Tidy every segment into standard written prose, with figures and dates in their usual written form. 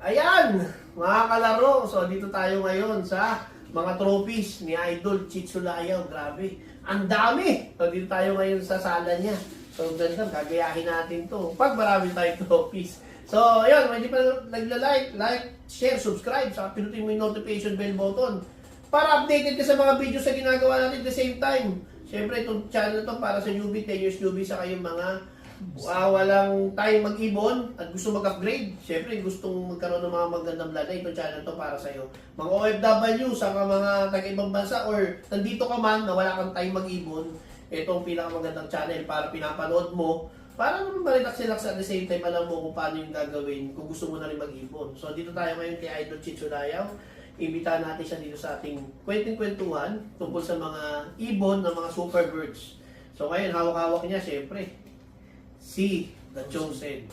Ayan, mga kalaro. So, dito tayo ngayon sa mga trophies ni Idol Chitsu Layaw. Grabe, ang dami. So, dito tayo ngayon sa sala niya. So, ganda, gagayahin natin to. Pag marami tayong trophies. So, ayun, kung hindi pa like, share, subscribe, saka pinutin mo yung notification bell button para updated ka sa mga videos na ginagawa natin at the same time. Siyempre, itong channel na to para sa newbie, 10 years newbie, sa kayong mga walang time mag-ibon at gusto mag-upgrade. Siyempre, gustong magkaroon ng mga magandang vlog, itong channel to para sa iyo. Mga OFW, sa mga taga-ibang bansa, or nandito ka man na wala kang time mag-ibon, ito ang pinakamagandang channel para pinapanood mo. Para naman ma-relax-relax at the same time, alam mo kung paano yung gagawin kung gusto mo na rin mag-ibon. So, dito tayo ngayon kay Idol Chitsu Layaw. Imbitahan natin siya dito sa ating kwentuhan tungkol sa mga ibon ng mga super birds. So, ngayon, hawak-hawak niya, syempre, si The Chosen.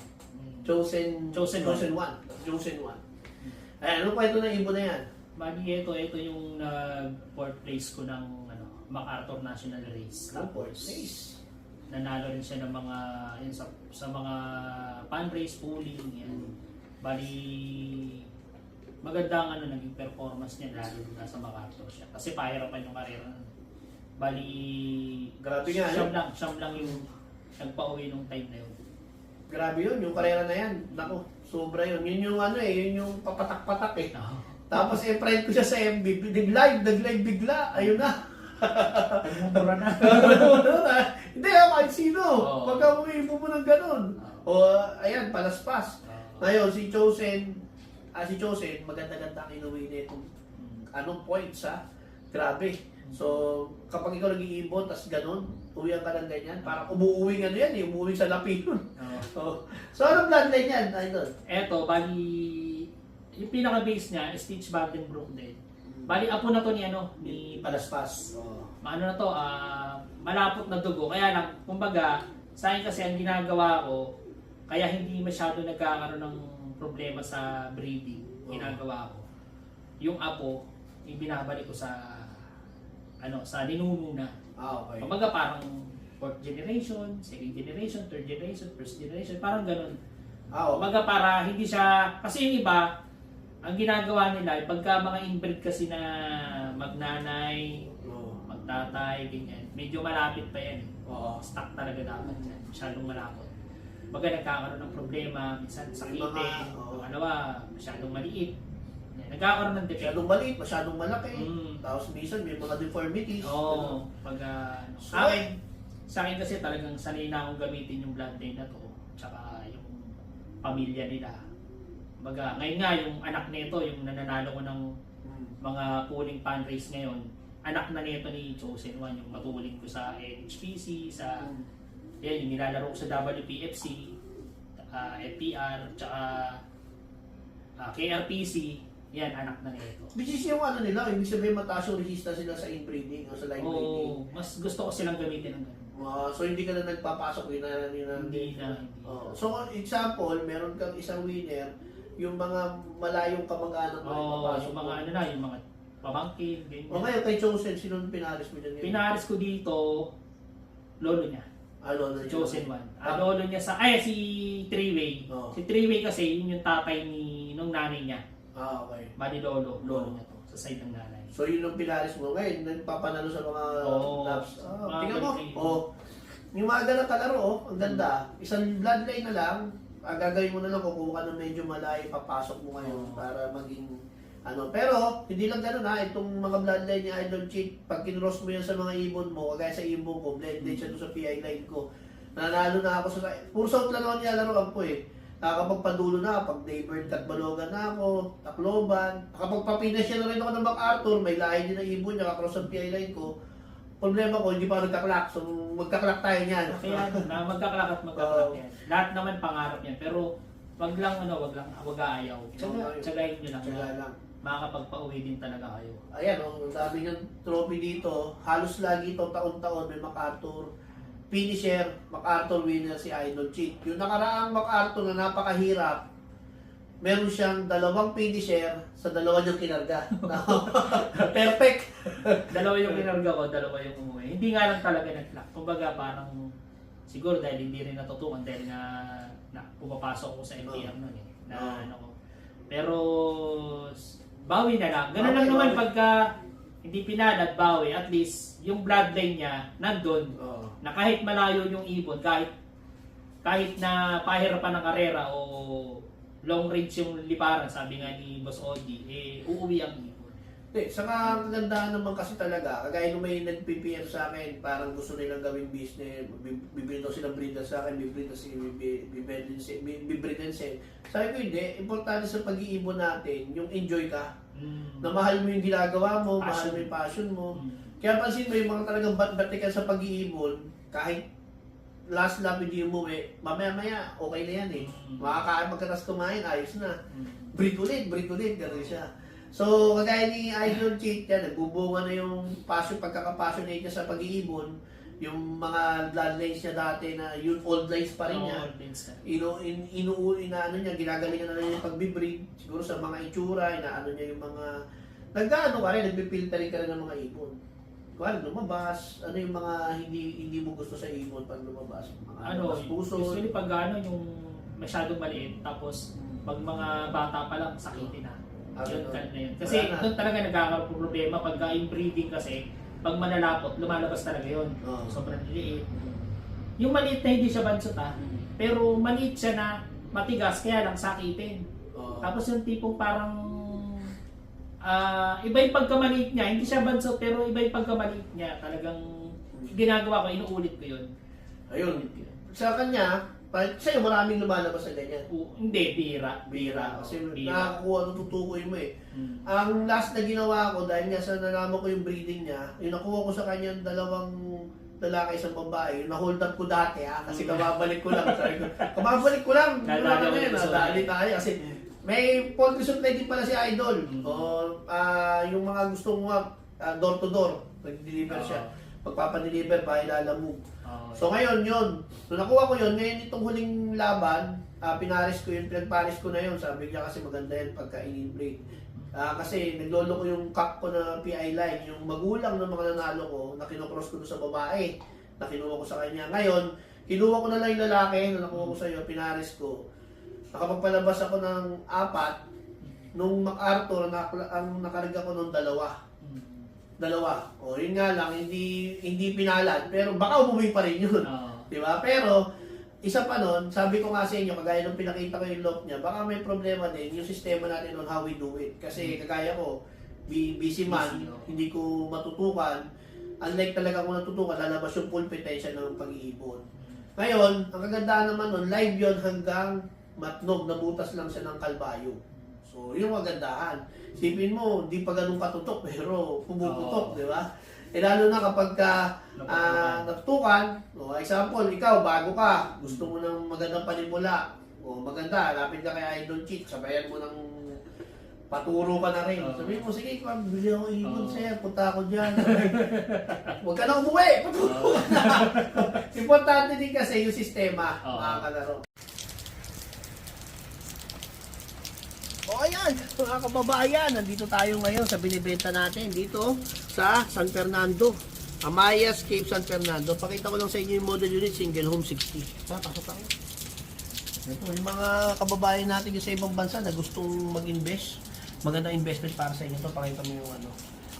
Chosen One. Ayan, anong kwento ng ibon na yan? Bali, ito yung fourth place ko ng MacArthur National Race. Tapos, Nanalo rin siya ng mga yun, sa mga fan race pooling yan. Bali, magandang naging performance niya lalo na sa MacArthur siya. Kasi pahirapan yung karera. Bali, grabe nga. siyam lang yung nagpa-uwi nung time na yun. Grabe yun, yung karera na yan. Naku, sobra yun. Yun yung yun yung papatak-patak eh. Tapos friend ko siya sa MB, nag-live bigla, ayun na. Nagmumura na. Hindi kahit sino. Pagka mo ng ganun. O, ayan, palaspas. Ngayon, si Chosen, maganda-ganda ang inuwi na itong anong points ha. Grabe. So, kapag ikaw nag-iibon, tas ganun, uwihan ka ng ganyan, parang umuuwing yan eh, umuuwing sa lapi yun. So, anong bloodline yan, Idol? Eto, bali, yung pinaka-base niya, Stitch Vandenbroek din. Bali, apo na to ni Palaspas. Maano na to, malapot na dugo. Kaya lang, kumbaga, sa akin kasi ang ginagawa ko, kaya hindi masyado nagkakaroon ng problema sa breeding. Ginagawa ko. Yung apo, ibinabalik ko sa ninuno na. Okay. Kumbaga parang 4th generation, 2nd generation, 3rd generation, 1st generation, parang ganun. Kumbaga para hindi siya, kasi yung iba, ang ginagawa nila, pagka mga inbreed kasi na magnanay, magtatay, ganyan, medyo malapit pa yan. Stock talaga dapat yan, masyadong malapot. Baga nagkakaroon ng problema, minsan sakitin, masyadong maliit. Yan, nagkakaroon ng defect. Masyadong maliit, masyadong malaki. Tapos minsan may mga deformities. Sa akin kasi talagang sanay na akong gamitin yung bloodline na to, tsaka yung pamilya nila. Baga, ngayon nga yung anak nito, yung nananalo ko ng mga pooling fan race ngayon, anak na nito ni Chosen One, yung matuling ko sa NHPC, yan, yung nilalaro ko sa WPFC, FPR, tsaka KRPC, yan, anak na nito. Which is yung nila, ibig sabihin mataas yung resistance sila sa inbreeding o sa line breeding. Mas gusto ko silang gamitin ng ganun. So hindi ka na nagpapasok yun Hindi na. So example, meron kang isang winner, yung mga malayong kamag-anak mo Yung mga yung mga pamangkin, ganyan. Ngayon kay Chosen, sino pinaris mo dyan? Pinaris ko dito, lolo niya. Lolo niya. Chosen One. Lolo niya si Three-Way. Si Three-Way kasi yun yung tatay nung nanay niya. Okay. Bali lolo niya to, sa side ng nanay. So yun yung pinaris mo. Ngayon, nagpapanalo sa mga labs. Tingnan mo. Yung mga ganang kalaro, ang ganda. Isang bloodline na lang, gagawin mo na lang, kukuha ka ng medyo malayo, papasok mo ngayon para maging Pero, hindi lang gano'n itong mga bloodline ni Idol Chit, pag kinross mo yan sa mga ibon mo, kagaya sa ibon ko, blended siya doon sa PI line ko. Nanalo na ako sa, puro south lang ako nilalaro po eh. Kapag padulo na, pag Daybird at Balogan na ako, Tacloban, kapag papinas siya na rin ako ng MacArthur, may lahi din ng ibon niya, kakross sa PI line ko. Problema ko, hindi pa nagkaklak, so magkaklak tayo niyan. Kaya magkaklak yan. Lahat naman pangarap yan, pero wag aayaw. Tsagayin nyo lang. Makakapagpa-uwi din talaga kayo. Ayan, ang dami ng trophy dito. Halos lagi ito taon-taon may MacArthur finisher, MacArthur winner si Idol Chit. Yung nakaraang MacArthur na napakahirap, meron siyang 2 finisher sa 2 niyang kinarga. Perfect! 2 yung kinarga ko, 2 yung umuwi. Hindi nga lang talaga nag-clock. Kumbaga parang siguro dahil hindi rin natutukan dahil na pumapasok ko sa NTR noon eh. Pero bawi na lang. Ganun lang Bawi, naman bawi. pagka hindi pinalad, bawi. At least yung bloodline niya nandun. Oo. Na kahit malayo yung ibon, kahit na pahirapan ng karera o long range yung liparan, sabi nga ni Boss Odi, uuwi ang ibon. Hindi, saka kagandahan naman kasi talaga, kagaya nung may nag-PPM sa akin, parang gusto nilang gawing business, bibili daw silang breeder sa akin, bibreed din siya. Sabi ko hindi, importante sa pag-iibon natin, yung enjoy ka, na mahal mo yung ginagawa mo, mahal mo yung passion mo. Kaya pansin mo yung mga talagang bat-batikan sa pag-iibon, kahit last lap hindi umuwi, mamaya-maya, okay na yan eh. Makakain pagkatas kumain, ayos na. Breed ulit, gano'n siya. So, kagaya ni Idol Cheat, yan, nagbubunga na yung passion, pagkakapassionate niya sa pag-iibon, yung mga bloodlines niya dati na yung old lines pa rin niya. Inaano niya, ginagalingan na rin yung pagbibreed, siguro sa mga itsura, inaano niya yung mga, naggaano ka rin, nagpipiltering ka rin ng mga ibon. Kung lumabas, ano yung mga hindi mo gusto sa ibon pag lumabas? Mga puso. Usually pag yung masyadong maliit, tapos pag mga bata pa lang, sakitin na. Yun na yun. Kasi doon talaga nagkakaroon pagka inbreeding kasi, pag manalapot, lumalabas talaga yun. Sobrang liit. Yung maliit na hindi siya bansot pero maliit siya na matigas, kaya lang sakitin. Tapos yung tipong parang, iba yung pagkamaliit niya, hindi siya bansot, pero iba yung pagkamaliit niya. Talagang ginagawa ko, inuulit ko yun. Ayun. Sa kanya, sa'yo maraming lumalabas na ganyan. Hindi, bira. Kasi nakakuha, tutukoy mo eh. Ang last na ginawa ko, dahil nga sa nalaman ko yung breeding niya, yung nakuha ko sa kanya dalawang lalaki isang babae, yung na-hold up ko dati kasi kababalik ko lang. Sabi ko, kababalik ko lang. Nadali tayo kasi may poultry supply din pala si Idol. Yung mga gustong door to door, nag-deliver siya. Pagpapadeliver, bahay lalamog. So ngayon yun, so nakuha ko yun, ngayon itong huling laban, pinaris ko yun, pinagparis ko na yun, sabi niya kasi maganda yun pagka in-break. Kasi naglolo ko yung cup ko na PI line, yung magulang ng mga nanalo ko, na kinocross ko doon sa babae, na kinuha ko sa kanya. Ngayon, kinuha ko na lang yung lalaki na nakuha ko sa iyo, pinaris ko. Nakapagpalabas ako ng 4, nung MacArthur, ang nakarga ko nung 2. Yun nga lang, hindi pinalad, pero baka umuwi pa rin yun. Di ba? Pero, isa pa nun, sabi ko nga sa inyo, kagaya nung pinakita ko yung lock niya, baka may problema din yung sistema natin on how we do it. Kasi kagaya ko, busy man, hindi ko matutukan. Unlike talaga kung natutukan, lalabas yung full potential ng pag-iibon. Ngayon, ang kagandahan naman nun, live yun hanggang matnog, nabutas lang siya ng kalbayo. So, yung kagandahan. Sipin mo, di pa ganun katutok, pero pumuputok, di ba? Lalo na kapag natutukan, example, ikaw, bago ka, gusto mo ng magandang panimula, maganda, lapit ka kay Idol Cheat, sabayan mo ng paturo ka na rin. Sabihin mo, sige, bili ako ibon sa'yo, punta ako dyan. Huwag ka na umuwi, paturo ka na. Importante din kasi yung sistema, mga kalaro. O ayan, mga kababayan, nandito tayo ngayon sa binibenta natin dito sa San Fernando. Amayas, Cape San Fernando. Pakita ko lang sa inyo yung model unit, single home 60. Pasok tayo. Ito, yung mga kababayan natin yung sa ibang bansa na gustong mag-invest. Magandang investment para sa inyo. Ito, pakita mo yung ano.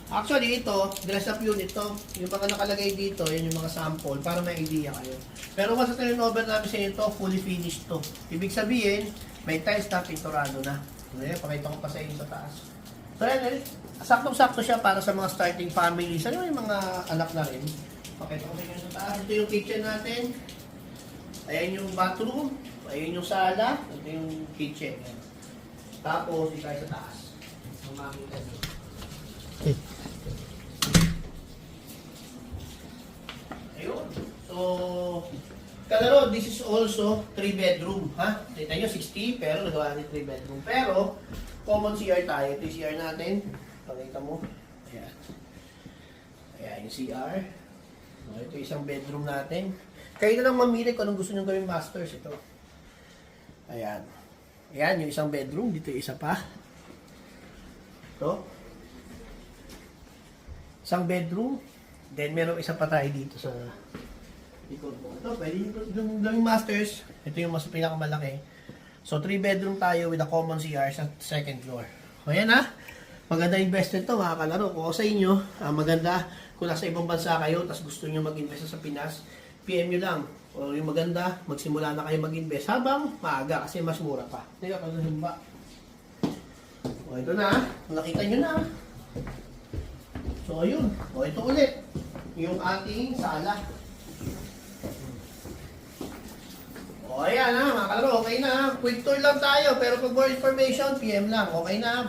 Actually, ito, dress up unit to. Yung mga nakalagay dito, yun yung mga sample para may idea kayo. Pero once na turnover namin sa inyo to, fully finished to. Ibig sabihin, may tiles na pinturado na. Ayan, pakita ko pa sa inyo sa taas. So ayan, saktong-sakto siya para sa mga starting families. Ano yung mga anak na rin? Pakita ko sa inyo sa taas. Ito yung kitchen natin. Ayan yung bathroom. Ayan yung sala. Ito yung kitchen. Ayan. Tapos, di tayo sa taas. Makikita nyo. Ayun. So, kalaro, this is also 3 bedroom, ha? Kita nyo, 60, pero nagawa natin 3 bedroom. Pero, common CR tayo. Ito yung CR natin. Pakita mo. Ayan. Ayan yung CR. So, ito yung isang bedroom natin. Kayo na lang mamili kung anong gusto nyo gawing masters. Ito. Ayan. Ayan yung isang bedroom. Dito yung isa pa. Ito. Isang bedroom. Then, meron isa pa tayo dito sa likod mo. Ito, pwede yung gawing masters. Ito yung mas pinakamalaki. So 3 bedroom tayo with a common CR sa second floor. O yan ha. Maganda investment to mga kalaro. Kung ako sa inyo, maganda kung nasa ibang bansa kayo tapos gusto nyo mag-invest sa Pinas, PM nyo lang. O yung maganda, magsimula na kayo mag-invest habang maaga kasi mas mura pa. Teka, pagkasimba. O ito na, nakita nyo na. So ayun, o ito ulit. Yung ating sala. O ayan ha, mga kalaro, okay na. Quick tour lang tayo, pero pag more information, PM lang. Okay na.